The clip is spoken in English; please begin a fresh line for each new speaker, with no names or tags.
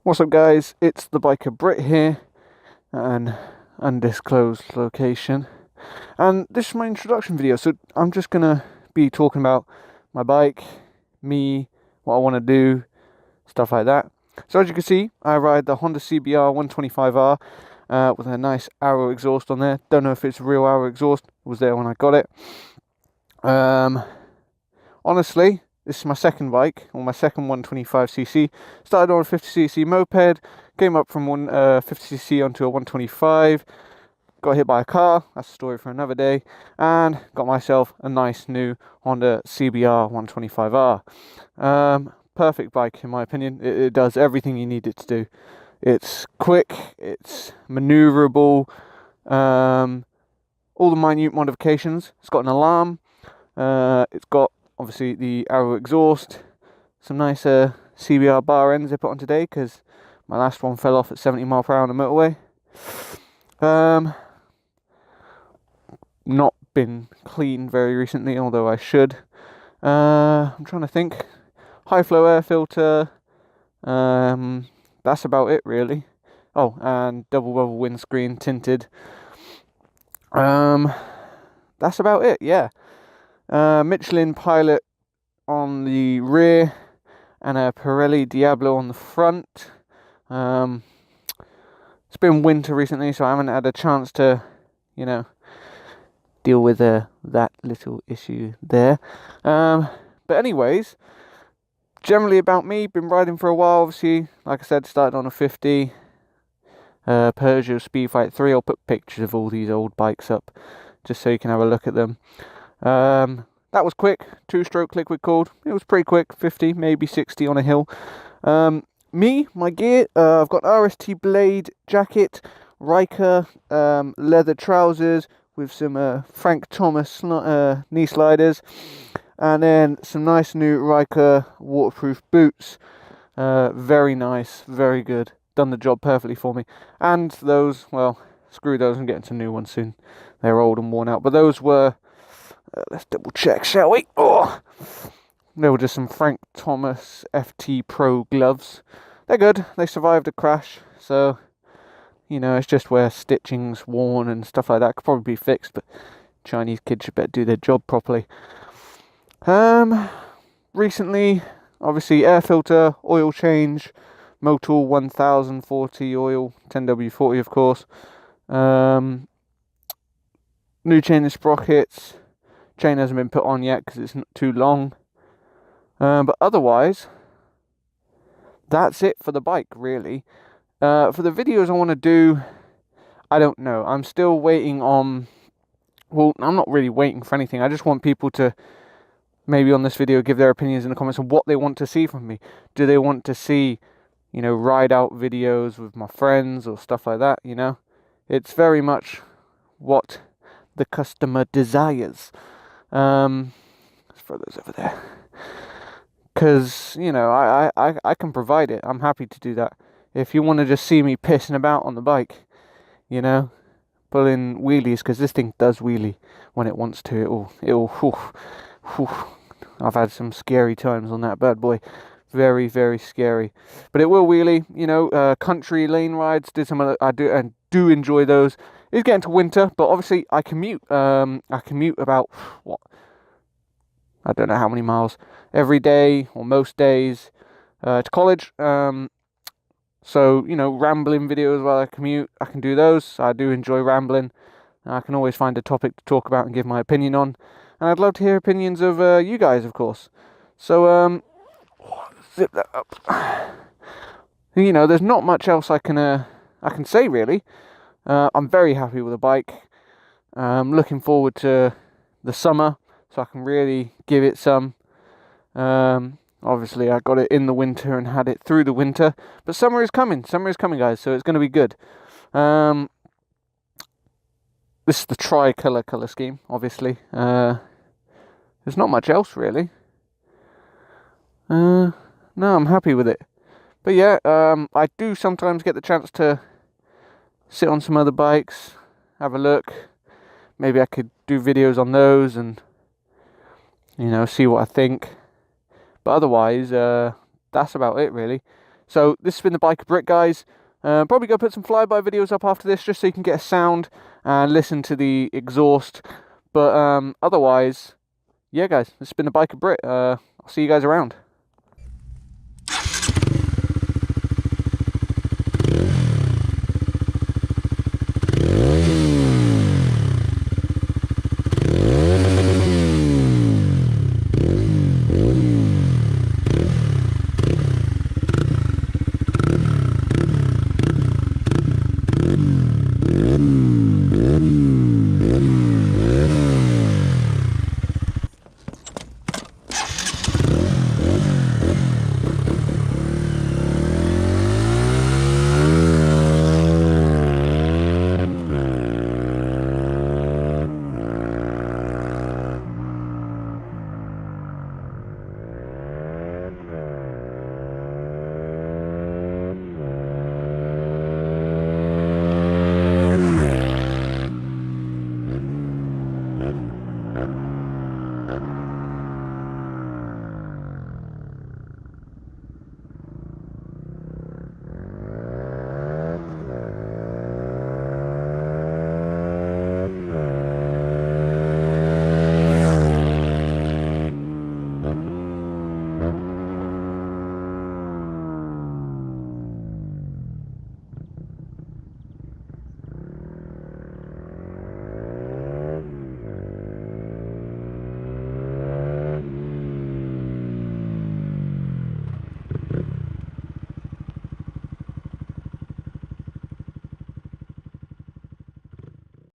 What's up guys, it's TheBikerBrit here, an undisclosed location, and this is my introduction video. So I'm just gonna be talking about my bike, me, what I want to do, stuff like that. So as you can see, I ride the Honda CBR125R with a nice Arrow exhaust on there. Don't know if it's real Arrow exhaust, it was there when I got it. Honestly, this is my second bike, or my second 125cc. Started on a 50cc moped, came up from 50cc onto a 125, got hit by a car, that's a story for another day, and got myself a nice new Honda CBR 125R. Perfect bike in my opinion. It does everything you need it to do. It's quick, it's maneuverable, all the minute modifications. It's got an alarm, it's got obviously the Arrow exhaust, some nice CBR bar ends I put on today because my last one fell off at 70 mph on the motorway. Not been cleaned very recently, although I should. I'm trying to think. High flow air filter. That's about it really. Oh, and double bevel windscreen tinted. That's about it, yeah. Michelin Pilot on the rear and a Pirelli Diablo on the front. It's been winter recently, so I haven't had a chance to, deal with that little issue there. But anyways, generally about me, been riding for a while. Obviously, like I said, started on a 50 Peugeot Speedfight 3. I'll put pictures of all these old bikes up just so you can have a look at them. That was quick, 2-stroke liquid cooled. It was pretty quick, 50, maybe 60 on a hill. My gear, I've got RST blade jacket, Richa leather trousers with some Frank Thomas knee sliders, and then some nice new Richa waterproof boots. Very nice, very good. Done the job perfectly for me. And those, well, screw those, I'm getting some new ones soon. They're old and worn out, but those were, let's double check, shall we? Oh, they were just some Frank Thomas FT Pro gloves. They're good. They survived a crash, so it's just where stitching's worn and stuff like that. Could probably be fixed, but Chinese kids should better do their job properly. Recently, obviously, air filter, oil change, Motul 1040 oil, 10W40 of course. New chain and sprockets. Chain hasn't been put on yet because it's not too long. But otherwise, that's it for the bike, really. For the videos I want to do, I don't know. I'm still waiting on... Well, I'm not really waiting for anything. I just want people to, maybe on this video, give their opinions in the comments on what they want to see from me. Do they want to see, ride out videos with my friends or stuff like that, It's very much what the customer desires. Let's throw those over there. Because, I can provide it. I'm happy to do that. If you want to just see me pissing about on the bike, pulling wheelies, because this thing does wheelie when it wants to. I've had some scary times on that bad boy. Very, very scary. But it will wheelie, country lane rides, I do enjoy those. It's getting to winter, but obviously I commute. I commute about, I don't know how many miles every day or most days to college. So, rambling videos while I commute, I can do those. I do enjoy rambling. I can always find a topic to talk about and give my opinion on. And I'd love to hear opinions of you guys, of course. So, zip that up. There's not much else I can say, really. I'm very happy with the bike. Looking forward to the summer, so I can really give it some. Obviously, I got it in the winter and had it through the winter. But summer is coming. Summer is coming, guys, so it's going to be good. This is the tricolour colour scheme, obviously. There's not much else, really. No, I'm happy with it. But yeah, I do sometimes get the chance to sit on some other bikes, have a look. Maybe I could do videos on those and, see what I think. But otherwise, that's about it, really. So this has been the TheBikerBrit, guys. Probably go put some flyby videos up after this, just so you can get a sound and listen to the exhaust. But otherwise, yeah, guys, this has been the TheBikerBrit. I'll see you guys around.